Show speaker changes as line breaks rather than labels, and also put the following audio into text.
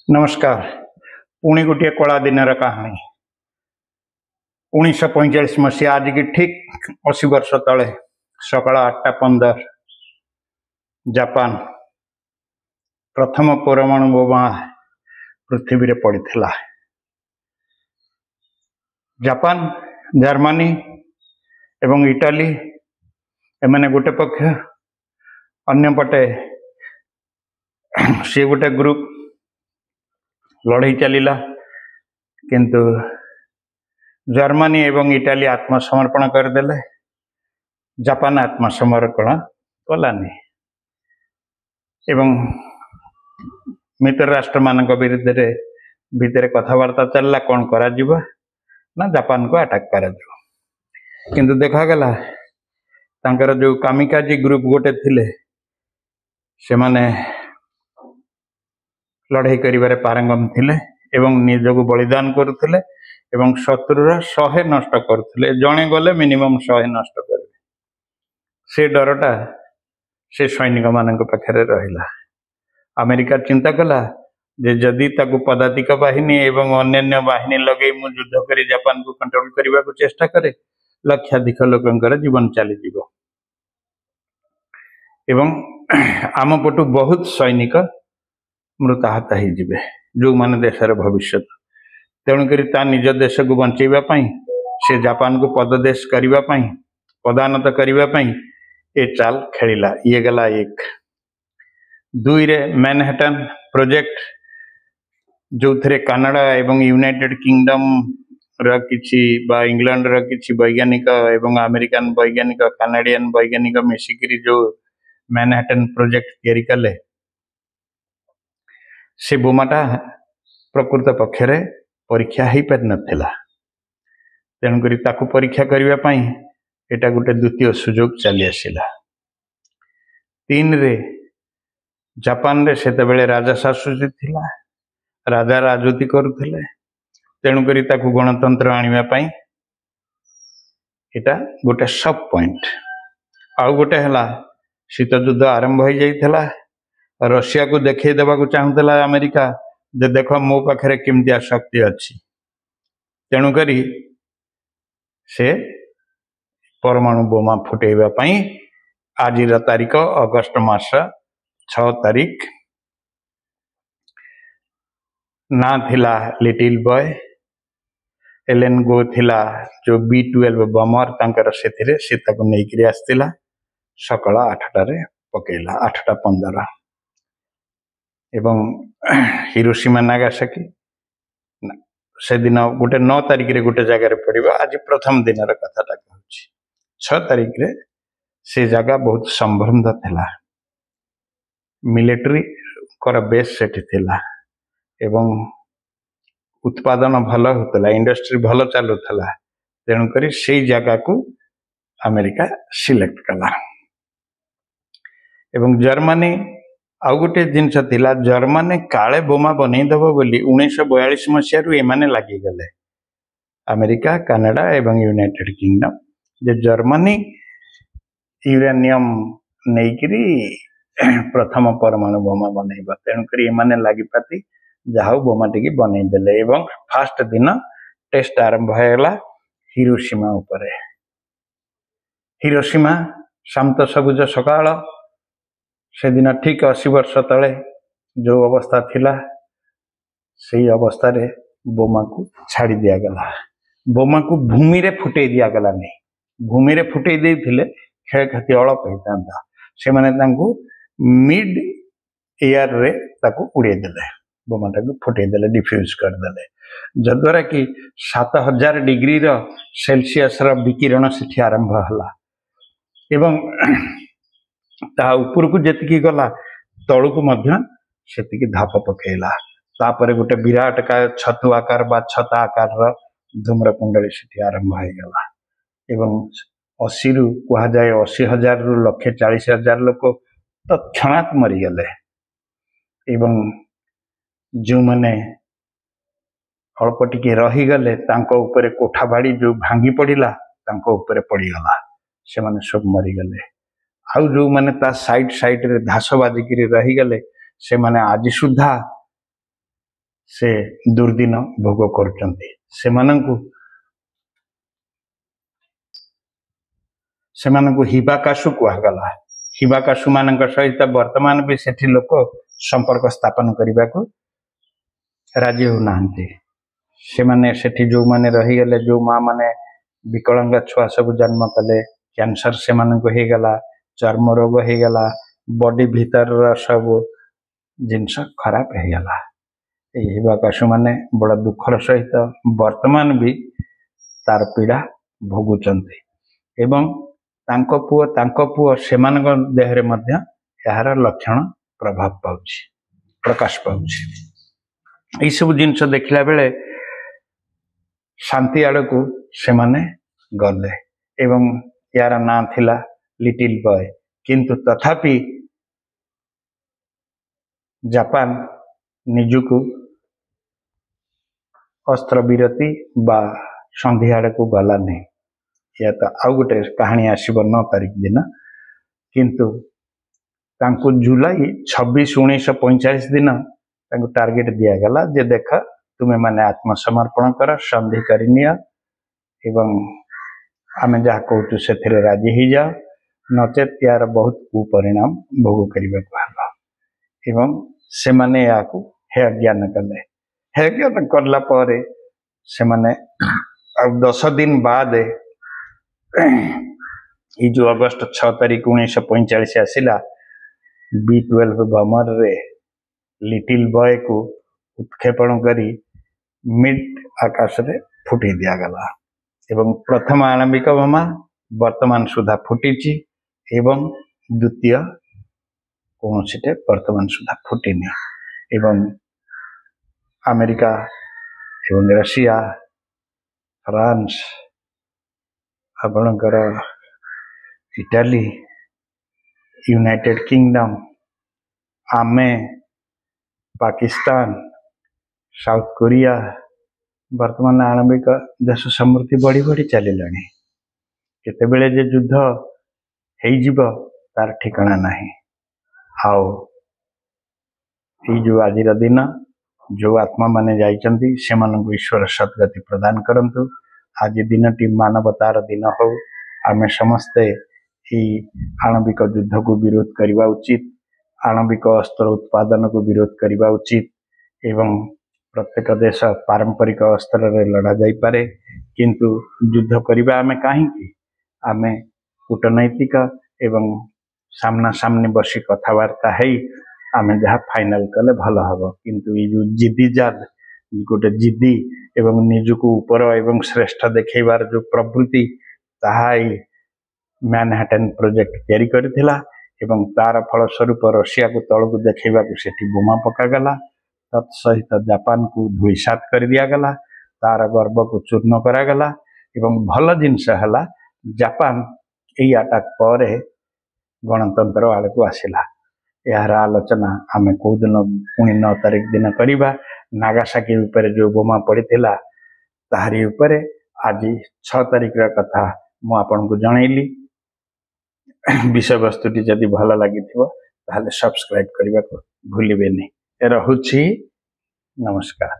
नमस्कार। पुणी गोटे कला दिन कहानी 1945 मसीहा आज की ठीक 80 वर्ष तले सकाल 8:15 जापान प्रथम परमाणु बोमा पृथ्वी रे पड़ता। जापान, जर्मनी एवं इटाली एमाने गोटे पक्ष, अन्य पटे सी गोटे ग्रुप लड़ाई चलिला, किंतु जर्मनी एवं इटाली आत्मसमर्पण करदेले, जापान आत्मसमर्पण कलानी एवं मित्र राष्ट्र मान विरुद्ध भितर कथबार्ता चलला कौन करा जिबा ना जापान को अटैक करा जिबा। किंतु देखा गला तांकर जो कामिकाजी ग्रुप गोटे थिले से माने लड़ाई करिबारे पारंगम थिले एवं निजको बलिदान करुथिले एवं शत्रुर 100 नष्ट करुथिले। जणे गले मिनिमम 100 नष्ट करिवे, से डरटा से सैनिक मानक पाखरे रहिला। अमेरिका चिंता कला जे जदि ताकु पदातिक बाहिनी एवं अन्य बाहिनी लगे मु युद्ध करी जापान को कंट्रोल करबा को चेष्टा करे, लक्षाधिक लोकंकर जीवन चली जीवो एवं आम पटु बहुत सैनिक मृताहत हो जिवे जो माने देशर भविष्य। तेणुकरी ता निज देश को बंचेबा पई से जापान को पददेश करिबा पई पदानत करिबा पई ए चाल खेलिला। ये गला एक। दुई रे मैनहट्टन प्रोजेक्ट जो थे कनाडा एवं यूनाइटेड किंगडम किछि बा इंग्लैंड किछि वैज्ञानिक एवं अमेरिकन वैज्ञानिक कनाडियन वैज्ञानिक मिसिकरी जो मैनहट्टन प्रोजेक्ट तैयारी कले, से बोमाटा प्रकृत पक्षरे परीक्षा हो पार नाला। तेणुकरी ताकू परीक्षा करबा पई एटा गोटे द्वितीय सुजोग चली आसिला। 3 रे जापान रे सेतेबेले राजा शासुची थिला, राजा राजूती करुथिले। तेणुकरी ताकू गणतंत्र आनिबा पई एटा गोटे सब पॉइंट। आउ गोटे हला शीत युद्ध आरंभ हो जाइथिला। रशिया को देखै देबा को चाहुतला अमेरिका जे देखो मो पाखरे केमतिया शक्ति अछि। तेणुकरी से परमाणु बोमा फुटेबा पई आजिर तारीख अगस्त मास 6 तारीख ना थिला लिटिल बॉय एलेन गो थिला जो B-12 बमर तांकर सेथिरे सीता को नेइकरी आस्तिला। सकाळ 8टारे पकेला 8:15 एवं हिरोशिमा नागासाकी से दिन गोटे 9 तारीख रे गोटे जगह रे पड़िबा। आज प्रथम दिन र कथाटा कहूची। 6 तारीख रे से जगह बहुत समृद्ध थिला, मिलिटरी कर बेस सेठी थिला एवं उत्पादन भल होतला, इंडस्ट्री भल चलुथला। तेणु करी से जगह को अमेरिका सिलेक्ट कला। एवं जर्मनी आउ गोटे जिनस थिला, जर्मनी काले बोमा बनईदेव बोली 1942 मसीह एमाने लगी गले। अमेरिका, कनाडा एवं यूनाइटेड किंगडम जे जर्मनी यूरेनियम नेइकरी प्रथम परमाणु बोमा बनईबा। तेणुकरी एमाने लगी पाती जाहाउ बोमा टिकी बनईदेले एवं फास्ट दिन टेस्ट आरंभ होगा हिरोशिमा उपरे। हिरोशिमा शांत सबुज सकाळ से दिन ठीक 80 वर्ष तले जो अवस्था थिला से अवस्था रे बोमा को छाड़ी दिया गला। बोमा को भूमि रे फुटे दिया गला नहीं, भूमि रे फुटे दे थिले क्षयक्षति अल्प होता से माने तांको मिड एयर रे ताको उड़े देले, बोमाटा को फुटे देले, डिफ्यूज कर देले, जद्वारा कि 7000 डिग्री रो सेल्सियस रो विकिरण सेठी आरंभ हला एवं ता ऊपर को जेतिकी गला तळु को मध्य सेतिकी धाप पकेला। तापरे गोटे विराट का छतु आकार बा छता आकार रो धूम्रकुंडली सेठी आरंभ हो गला एवं 80 रु कहा जाए 80,000 रु 140,000 लोक तत्क्षणात मरी गले एवं जो माने अल्प टिके रही गले तांको ऊपर कोठा बाड़ी जो भांगी पड़िला तांको ऊपर पड़ी गला, से माने सब मरी गले। आउ जो माने ता साइड साइड रे धास बाजिकी रही गले से माने आज सुधा से दुर्दिन भोग करुचंती सेमानंकु हिबाकाशु कहगला। हिबाकाशु मान सहित वर्तमान भी सेठी लोक संपर्क स्थापन करने को राजी होना से माने सेठी जो माने रहीगले जो माँ माने विकलांग छुआ सब जन्म कले कैंसर से मानक हो गला चर्म रोग हो गला बॉडी भीतर सब जिनस खराब हो गला। हिबाकाशु माने बड़ा दुखर सहित वर्तमान भी तार पीड़ा भोगुचंती एवं तांको पुओ सेमानक देहरे मध्य यार लक्षण प्रभाव पाउछि प्रकाश पाउछि। यही सब जिनस देखला बेले शांति आड़ को से माने गले एवं यार ना थिला लिटिल बॉय किंतु तथापि जापान निजुको अस्त्र विरति बा संधि आड़ को गला नहीं। या तो आउ गोटे कहानी आसब 9 तारिख दिन किंतु तांको जुलाई 26 1945 दिन तांको टार्गेट दियागला जे देख तुम्हें माने आत्मसमर्पण कर संधि करनिया एवं आमे जहाँ कहूँ से राजी ही जाओ नचेत यार बहुत कुपरिणाम भोग करने को हल एवं से माने याकू हे ज्ञान कले हे ज्ञान करला परे से माने 10 दिन बाद ये जो अगस्त 6 तारिख 1945 आसिला B-12 बमर रे लिटिल बॉय को उत्क्षेपण करी मिड आकाश रे फुटी दिया गला एवं प्रथम आणविक बोमा वर्तमान सुधा फुटी एवं द्वितीय कौन सीटे वर्तमान सुधा फुटिनी एवं अमेरिका एवं रशिया फ्रांस आपणकर इटाली यूनाइटेड किंगडम आमे पाकिस्तान साउथ कोरिया वर्तमान आणविक देश समृद्धि बढ़ी बढ़ी चलिला केतेबेले जे युद्ध हो तार ठिकाना नहीं। आओ जो आज दिन जो आत्मा माने जाइचंती से मानक ईश्वर सद्गति प्रदान करंतु। आज दिनटी मानवतार दिन हो आमे समस्ते आणविक युद्ध को विरोध करने उचित आणविक अस्त्र उत्पादन को विरोध करने उचित एवं प्रत्येक देश पारंपरिक अस्त्र रे लड़ा जाई पारे किंतु युद्ध करबा आमे काहे आमे कूटनैतिक एवं सामना सामने बसी कथबार्ता है आमे जहाँ फाइनल कले भल हम किंतु ये जो जिद्दी जाद गोटे जिद्दी एवं निजुको ऊपर एवं श्रेष्ठ देखैबार जो प्रवृत्ति ताहा मैनहट्टन प्रोजेक्ट तैयारी करथिला एवं तार फलस्वरूप रशिया को तल को देखा सेठी बोमा पकागला तत्सहित जापान को धूलिसात कर दिया गला तार गर्व को चूर्ण करागला एवं भल जिनस है जापान यही अटैक पर गणतंत्र आड़ को आसला। यार आलोचना आमे कौ दिन पुणी 9 तारिख दिन करवा नागासाकी ऊपर जो बोमा पड़ता ताहारी ऊपर आज 6 तारिख कथा मु आपन को जनइली। विषय वस्तुटी जदि भल लगी सब्सक्राइब करने को भूलिए नहीं। रहुछि नमस्कार।